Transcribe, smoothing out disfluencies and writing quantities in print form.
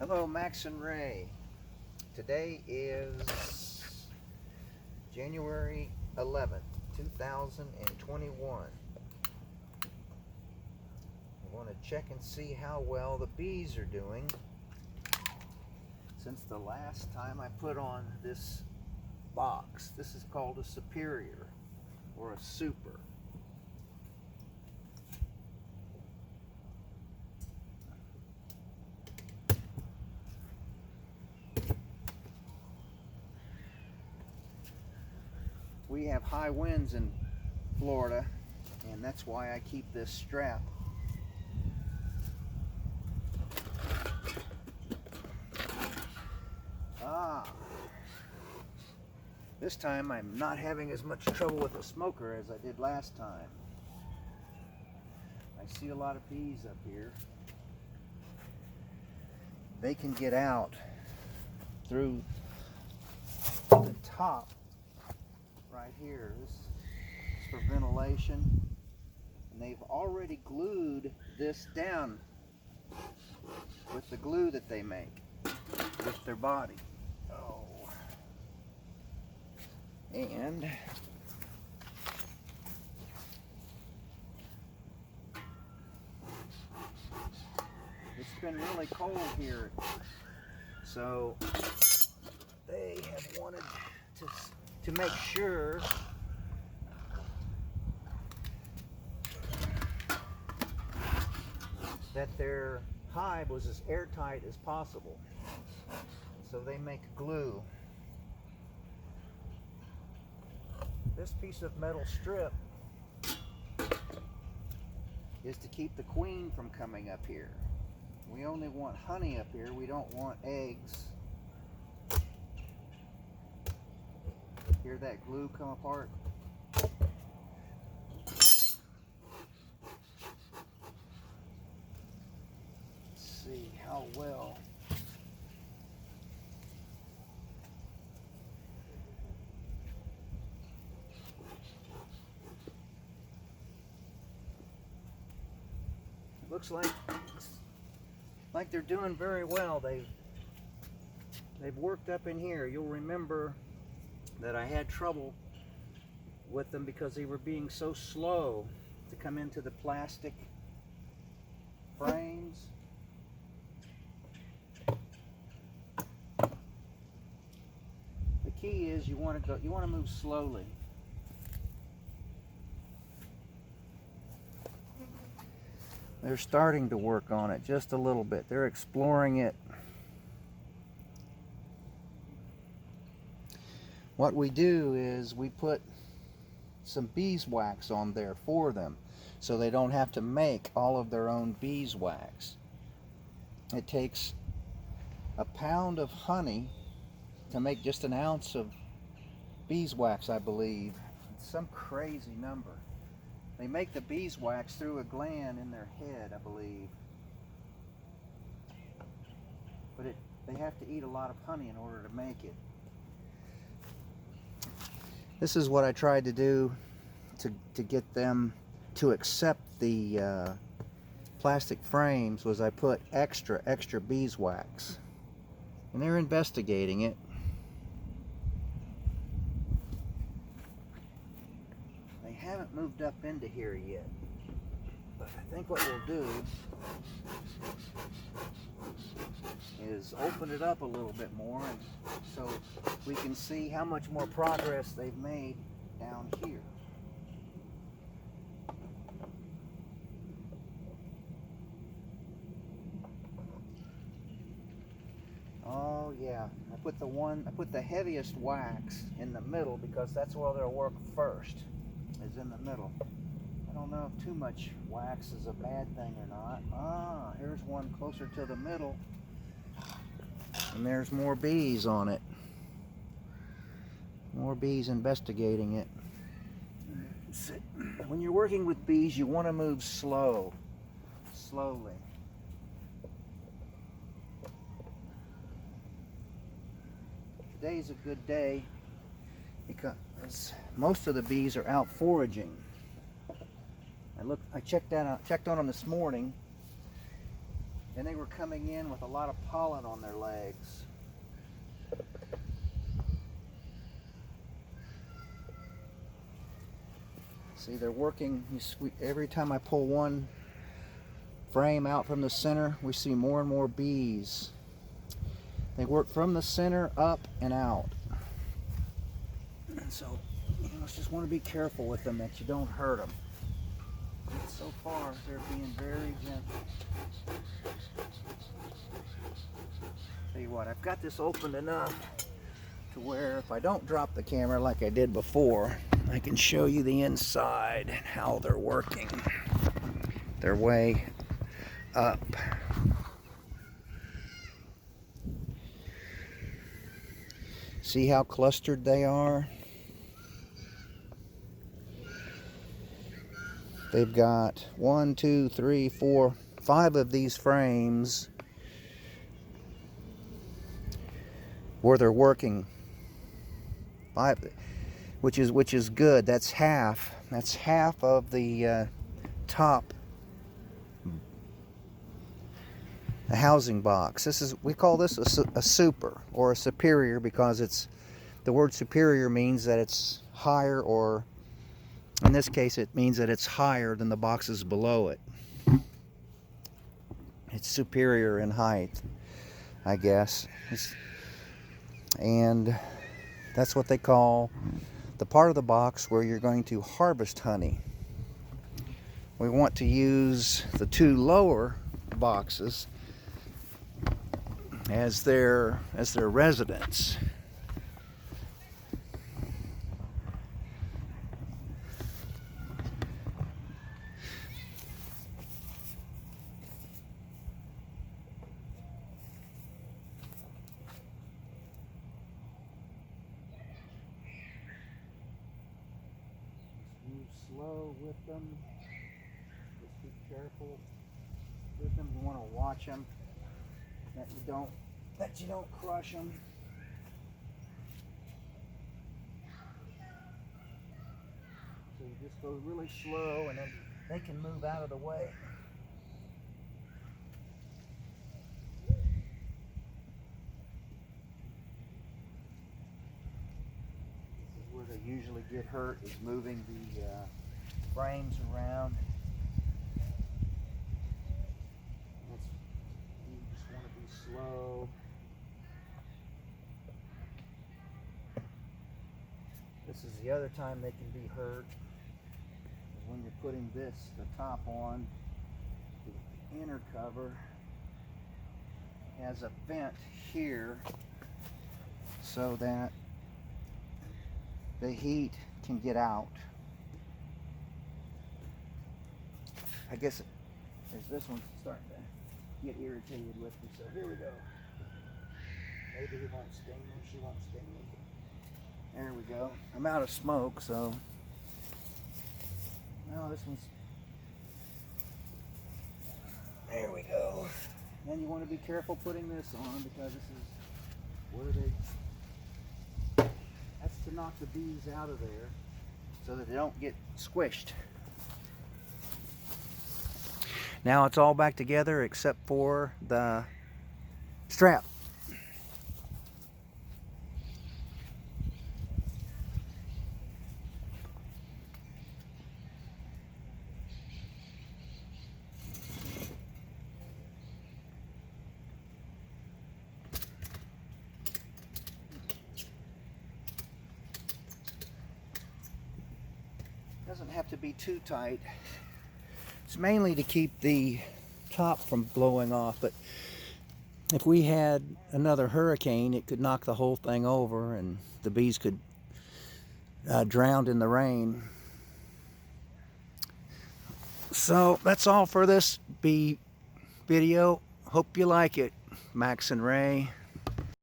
Hello, Max and Ray. Today is January 11th, 2021. I want to check and see how well the bees are doing since the last time I put on this box. This is called a superior or a super. We have high winds in Florida, and that's why I keep this strap. This time I'm not having as much trouble with the smoker as I did last time. I see a lot of bees up here. They can get out through the top right here. This is for ventilation, and they've already glued this down with the glue that they make with their body. And it's been really cold here, so they have wanted to make sure that their hive was as airtight as possible. So they make glue. This piece of metal strip is to keep the queen from coming up here. We only want honey up here. We don't want eggs. Hear that glue come apart? Let's see how well. Looks like they're doing very well. They've worked up in here. You'll remember that I had trouble with them because they were being so slow to come into the plastic frames. The key is you want to move slowly. They're starting to work on it just a little bit. They're exploring it. What we do is we put some beeswax on there for them so they don't have to make all of their own beeswax. It takes a pound of honey to make just an ounce of beeswax, I believe. It's some crazy number. They make the beeswax through a gland in their head, I believe. But they have to eat a lot of honey in order to make it. This is what I tried to do to get them to accept the plastic frames, was I put extra beeswax. And they're investigating it. Haven't moved up into here yet, but I think what we'll do is open it up a little bit more, and so we can see how much more progress they've made down here. Oh yeah, I put the heaviest wax in the middle because that's where they'll work first. Is in the middle. I don't know if too much wax is a bad thing or not. Here's one closer to the middle, and there's more bees on it. More bees investigating it. When you're working with bees, you want to move slowly. Today's a good day because most of the bees are out foraging. I checked on them this morning, and they were coming in with a lot of pollen on their legs. See, they're working. Every time I pull one frame out from the center, we see more and more bees. They work from the center up and out. And so, you just want to be careful with them that you don't hurt them. And so far, they're being very gentle. Tell you what, I've got this opened enough to where if I don't drop the camera like I did before, I can show you the inside and how they're working their way up. See how clustered they are? They've got 1, 2, 3, 4, 5 of these frames where they're working. 5, which is good. That's half. That's half of the top a housing box. We call this a super or a superior because the word superior means that it's higher, or in this case it means that it's higher than the boxes below it. It's superior in height, I guess. And that's what they call the part of the box where you're going to harvest honey. We want to use the 2 lower boxes as their residence. Move slow with them. Just be careful with them. You want to watch them, that you don't crush them. So you just go really slow, and then they can move out of the way. This is where they usually get hurt, is moving the frames around. You just want to be slow. This is the other time they can be hurt, is when you're putting the top on. The inner cover has a vent here so that the heat can get out. I guess this one's starting to get irritated with me, so here we go. Maybe he won't sting me, she won't sting me. There we go. I'm out of smoke, so now this one's. There we go. Then you want to be careful putting this on, because this is where that's to knock the bees out of there so that they don't get squished. Now it's all back together except for the strap. Doesn't have to be too tight. It's mainly to keep the top from blowing off, but if we had another hurricane, it could knock the whole thing over and the bees could drown in the rain. So that's all for this bee video. Hope you like it. Max and Ray.